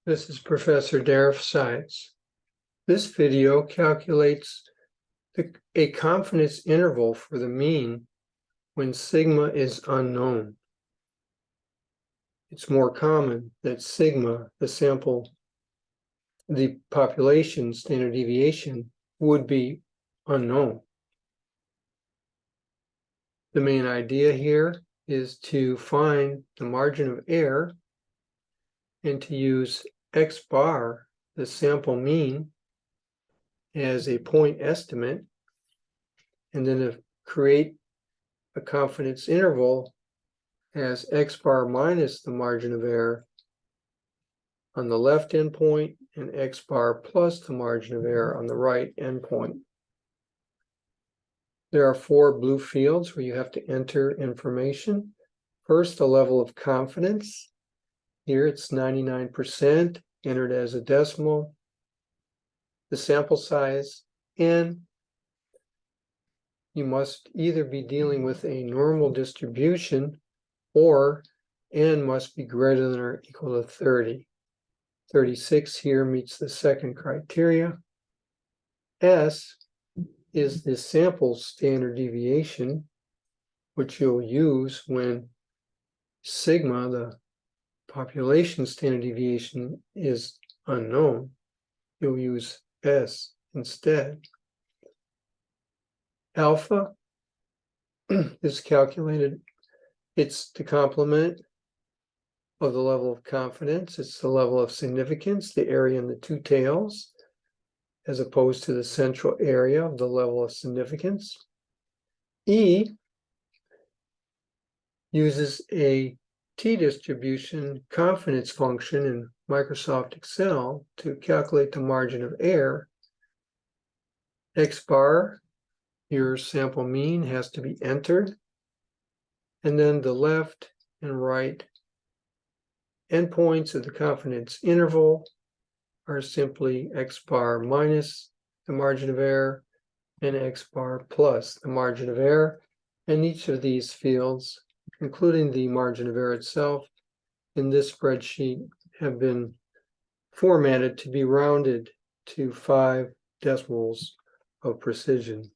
This is Professor Darif Sides. This video calculates a confidence interval for the mean when sigma is unknown. It's more common that sigma, the population standard deviation, would be unknown. The main idea here is to find the margin of error and to use X bar, the sample mean, as a point estimate, and then to create a confidence interval as X bar minus the margin of error on the left endpoint and X bar plus the margin of error on the right endpoint. There are 4 blue fields where you have to enter information. First, the level of confidence. Here it's 99%, entered as a decimal. The sample size, N. You must either be dealing with a normal distribution or N must be greater than or equal to 30. 36 here meets the second criteria. S is the sample standard deviation, which you'll use when sigma, the population standard deviation, is unknown. You'll use S instead. Alpha is calculated. It's the complement of the level of confidence. It's the level of significance, the area in the two tails, as opposed to the central area of the level of significance. E uses a t-distribution confidence function in Microsoft Excel to calculate the margin of error. X bar, your sample mean, has to be entered. And then the left and right endpoints of the confidence interval are simply X bar minus the margin of error and X bar plus the margin of error. And each of these fields, including the margin of error itself, in this spreadsheet have been formatted to be rounded to 5 decimals of precision.